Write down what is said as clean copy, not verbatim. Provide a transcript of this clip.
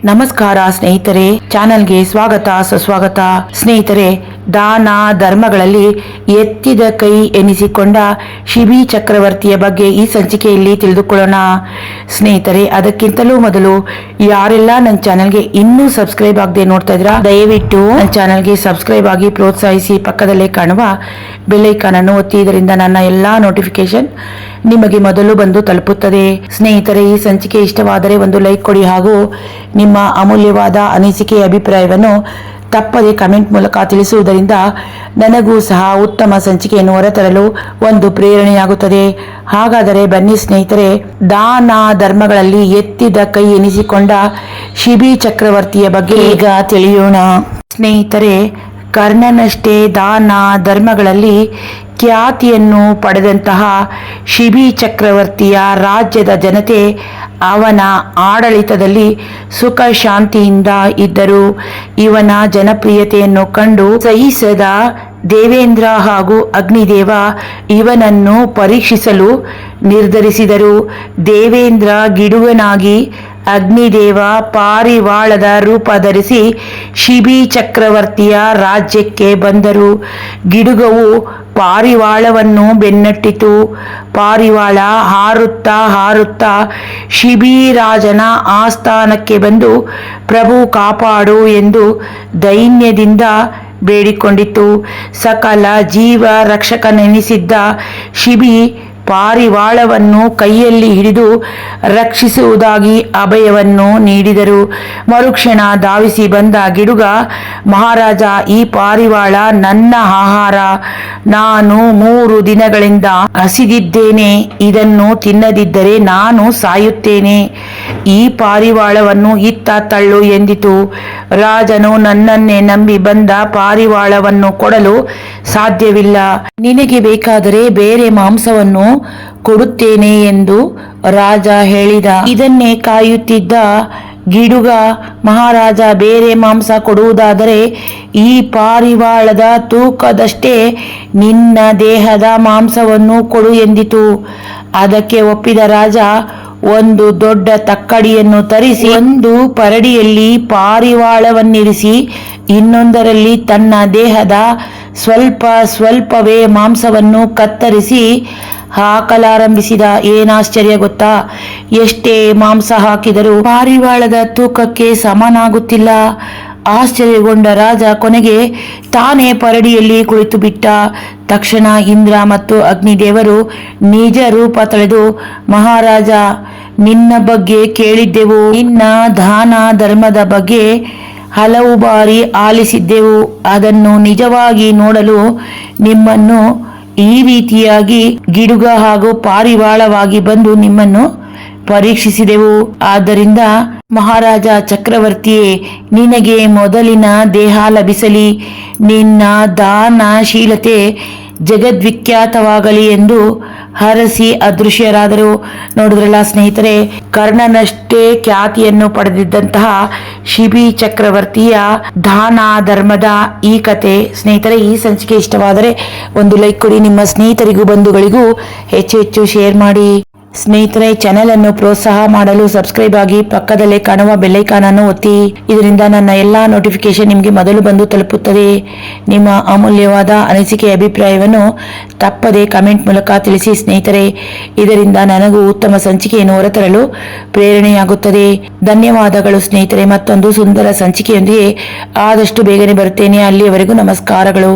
ನಮಸ್ಕಾರ ಸ್ನೇಹಿತರೆ, ಚಾನೆಲ್ಗೆ ಸ್ವಾಗತ ಸುಸ್ವಾಗತ. ಸ್ನೇಹಿತರೆ, ದಾನ ಧರ್ಮಗಳಲ್ಲಿ ಎತ್ತಿದ ಕೈ ಎನಿಸಿಕೊಂಡ ಶಿಬಿ ಚಕ್ರವರ್ತಿಯ ಬಗ್ಗೆ ಈ ಸಂಚಿಕೆಯಲ್ಲಿ ತಿಳಿದುಕೊಳ್ಳೋಣ. ಸ್ನೇಹಿತರೆ, ಅದಕ್ಕಿಂತಲೂ ಮೊದಲು ಯಾರೆಲ್ಲ ನನ್ನ ಚಾನೆಲ್ಗೆ ಇನ್ನೂ ಸಬ್ಸ್ಕ್ರೈಬ್ ಆಗದೆ ನೋಡ್ತಾ ಇದ್ದೀರಾ, ದಯವಿಟ್ಟು ನನ್ನ ಚಾನೆಲ್ಗೆ ಸಬ್ಸ್ಕ್ರೈಬ್ ಆಗಿ ಪ್ರೋತ್ಸಾಹಿಸಿ ಪಕ್ಕದಲ್ಲೇ ಕಾಣುವ ಬೆಲ್ ಐಕಾನ್ ಅನ್ನು ಒತ್ತಿ. ಇದರಿಂದ ನನ್ನ ಎಲ್ಲಾ ನೋಟಿಫಿಕೇಶನ್ ನಿಮಗೆ ಮೊದಲು ಬಂದು ತಲುಪುತ್ತದೆ. ಸ್ನೇಹಿತರೆ, ಈ ಸಂಚಿಕೆ ಇಷ್ಟವಾದರೆ ಒಂದು ಲೈಕ್ ಕೊಡಿ ಹಾಗೂ ನಿಮ್ಮ ಅಮೂಲ್ಯವಾದ ಅನಿಸಿಕೆ ಅಭಿಪ್ರಾಯವನ್ನು ತಪ್ಪದೆ ಕಮೆಂಟ್ ಮೂಲಕ ತಿಳಿಸುವುದರಿಂದ ನನಗೂ ಸಹ ಉತ್ತಮ ಸಂಚಿಕೆಯನ್ನು ಹೊರತರಲು ಒಂದು ಪ್ರೇರಣೆಯಾಗುತ್ತದೆ. ಹಾಗಾದರೆ ಬನ್ನಿ ಸ್ನೇಹಿತರೆ, ದಾನ ಧರ್ಮಗಳಲ್ಲಿ ಎತ್ತಿದ ಕೈ ಎನಿಸಿಕೊಂಡ ಶಿಬಿ ಚಕ್ರವರ್ತಿಯ ಬಗ್ಗೆ ಈಗ ತಿಳಿಯೋಣ. ಸ್ನೇಹಿತರೆ, ಕರ್ಣನಷ್ಟೇ ದಾನ ಧರ್ಮಗಳಲ್ಲಿ ಖ್ಯಾತಿಯನ್ನು ಪಡೆದಂತಹ ಶಿಬಿ ಚಕ್ರವರ್ತಿಯ ರಾಜ್ಯದ ಜನತೆ ಅವನ ಆಡಳಿತದಲ್ಲಿ ಸುಖ ಶಾಂತಿಯಿಂದ ಇದ್ದರು. ಇವನ ಜನಪ್ರಿಯತೆಯನ್ನು ಕಂಡು ಸಹಿಸದ ದೇವೇಂದ್ರ ಹಾಗೂ ಅಗ್ನಿದೇವ ಇವನನ್ನು ಪರೀಕ್ಷಿಸಲು ನಿರ್ಧರಿಸಿದರು. ದೇವೇಂದ್ರ ಗಿಡುಗನಾಗಿ, ಅಗ್ನಿದೇವ ಪಾರಿವಾಳದ ರೂಪ ಧರಿಸಿ ಶಿಬಿ ಚಕ್ರವರ್ತಿಯ ರಾಜ್ಯಕ್ಕೆ ಬಂದರು. ಗಿಡುಗವು ಪಾರಿವಾಳವನ್ನು ಬೆನ್ನಟ್ಟಿತು. ಪಾರಿವಾಳ ಹಾರುತ್ತಾ ಹಾರುತ್ತಾ ಶಿಬಿ ರಾಜನ ಆಸ್ಥಾನಕ್ಕೆ ಬಂದು ಪ್ರಭು ಕಾಪಾಡು ಎಂದು ದೈನ್ಯದಿಂದ ಬೇಡಿಕೊಂಡಿತು. ಸಕಲ ಜೀವ ರಕ್ಷಕನೆನಿಸಿದ್ದ ಶಿಬಿ ಪಾರಿವಾಳವನ್ನು ಕೈಯಲ್ಲಿ ಹಿಡಿದು ರಕ್ಷಿಸುವುದಾಗಿ ಅಭಯವನ್ನು ನೀಡಿದರು. ಮರುಕ್ಷಣ ಧಾವಿಸಿ ಬಂದ ಗಿಡುಗ, ಮಹಾರಾಜ, ಈ ಪಾರಿವಾಳ ನನ್ನ ಆಹಾರ. ನಾನು 3 ದಿನಗಳಿಂದ ಹಸಿದಿದ್ದೇನೆ. ಇದನ್ನು ತಿನ್ನದಿದ್ದರೆ ನಾನು ಸಾಯುತ್ತೇನೆ. ಈ ಪಾರಿವಾಳವನ್ನು ಇತ್ತ ತಳ್ಳು ಎಂದಿತು. ರಾಜನು, ನನ್ನನ್ನೇ ನಂಬಿ ಬಂದ ಪಾರಿವಾಳವನ್ನು ಕೊಡಲು ಸಾಧ್ಯವಿಲ್ಲ. ನಿನಗೆ ಬೇಕಾದರೆ ಬೇರೆ ಮಾಂಸವನ್ನು ಕೊಡುತ್ತೇನೆ ಎಂದು ರಾಜ ಹೇಳಿದ. ಇದನ್ನೇ ಕಾಯುತ್ತಿದ್ದ ಗಿಡುಗ, ಮಹಾರಾಜ, ಬೇರೆ ಮಾಂಸ ಕೊಡುವುದಾದರೆ ಈ ಪಾರಿವಾಳದ ತೂಕದಷ್ಟೇ ನಿನ್ನ ದೇಹದ ಮಾಂಸವನ್ನು ಕೊಡು ಎಂದಿತು. ಅದಕ್ಕೆ ಒಪ್ಪಿದ ರಾಜ ಒಂದು ದೊಡ್ಡ ತಕ್ಕಡಿಯನ್ನು ತರಿಸಿ ಒಂದು ಪರಡಿಯಲ್ಲಿ ಪಾರಿವಾಳವನ್ನಿರಿಸಿ ಇನ್ನೊಂದರಲ್ಲಿ ತನ್ನ ದೇಹದ ಸ್ವಲ್ಪವೇ ಮಾಂಸವನ್ನು ಕತ್ತರಿಸಿ ಹಾಕಲಾರಂಭಿಸಿದ. ಏನಾಶ್ಚರ್ಯ ಗೊತ್ತಾ? ಎಷ್ಟೇ ಮಾಂಸ ಹಾಕಿದರೂ ಪಾರಿವಾಳದ ತೂಕಕ್ಕೆ ಸಮನಾಗುತ್ತಿಲ್ಲ. ಆಶ್ಚರ್ಯಗೊಂಡ ರಾಜ ಕೊನೆಗೆ ತಾನೇ ಪರಡಿಯಲ್ಲಿ ಕುಳಿತು ಬಿಟ್ಟ. ತಕ್ಷಣ ಇಂದ್ರ ಮತ್ತು ಅಗ್ನಿದೇವರು ನಿಜ ರೂಪ ತಳೆದು, ಮಹಾರಾಜ, ನಿನ್ನ ಬಗ್ಗೆ ಕೇಳಿದ್ದೆವು. ನಿನ್ನ ದಾನ ಧರ್ಮದ ಬಗ್ಗೆ ಹಲವು ಬಾರಿ ಆಲಿಸಿದ್ದೆವು. ಅದನ್ನು ನಿಜವಾಗಿ ನೋಡಲು ನಿಮ್ಮನ್ನು ಈ ರೀತಿಯಾಗಿ ಗಿಡುಗ ಹಾಗೂ ಪಾರಿವಾಳವಾಗಿ ಬಂದು ನಿಮ್ಮನ್ನು ಪರೀಕ್ಷಿಸಿದೆವು. ಆದ್ದರಿಂದ ಮಹಾರಾಜ ಚಕ್ರವರ್ತಿಯೇ, ನಿನಗೆ ಮೊದಲಿನ ದೇಹ ಲಭಿಸಲಿ. ನಿನ್ನ ದಾನಶೀಲತೆ ಜಗದ್ವಿಖ್ಯಾತವಾಗಲಿ ಎಂದು ಹರಸಿ ಅದೃಶ್ಯರಾದರು. ನೋಡಿದ್ರಲ್ಲ ಸ್ನೇಹಿತರೆ, ಕರ್ಣನಷ್ಟೇ ಖ್ಯಾತಿಯನ್ನು ಪಡೆದಿದ್ದಂತಹ ಶಿಬಿ ಚಕ್ರವರ್ತಿಯ ದಾನ ಧರ್ಮದ ಈ ಕತೆ. ಸ್ನೇಹಿತರೆ, ಈ ಸಂಚಿಕೆ ಇಷ್ಟವಾದರೆ ಒಂದು ಲೈಕ್ ಕೊಡಿ. ನಿಮ್ಮ ಸ್ನೇಹಿತರಿಗೂ ಬಂಧುಗಳಿಗೂ ಹೆಚ್ಚು ಶೇರ್ ಮಾಡಿ. ಸ್ನೇಹಿತರೆ, ಚಾನೆಲ್ ಅನ್ನು ಪ್ರೋತ್ಸಾಹ ಮಾಡಲು ಸಬ್ಸ್ಕ್ರೈಬ್ ಆಗಿ ಪಕ್ಕದಲ್ಲೇ ಕಾಣುವ ಬೆಲ್ ಐಕಾನ್ ಅನ್ನು ಒತ್ತಿ. ಇದರಿಂದ ನನ್ನ ಎಲ್ಲಾ ನೋಟಿಫಿಕೇಶನ್ ನಿಮಗೆ ಮೊದಲು ಬಂದು ತಲುಪುತ್ತದೆ. ನಿಮ್ಮ ಅಮೂಲ್ಯವಾದ ಅನಿಸಿಕೆ ಅಭಿಪ್ರಾಯವನ್ನು ತಪ್ಪದೆ ಕಮೆಂಟ್ ಮೂಲಕ ತಿಳಿಸಿ ಸ್ನೇಹಿತರೆ. ಇದರಿಂದ ನನಗೂ ಉತ್ತಮ ಸಂಚಿಕೆಯನ್ನು ಹೊರತರಲು ಪ್ರೇರಣೆಯಾಗುತ್ತದೆ. ಧನ್ಯವಾದಗಳು ಸ್ನೇಹಿತರೆ. ಮತ್ತೊಂದು ಸುಂದರ ಸಂಚಿಕೆಯೊಂದಿಗೆ ಆದಷ್ಟು ಬೇಗನೆ ಬರುತ್ತೇನೆ. ಅಲ್ಲಿಯವರೆಗೂ ನಮಸ್ಕಾರಗಳು.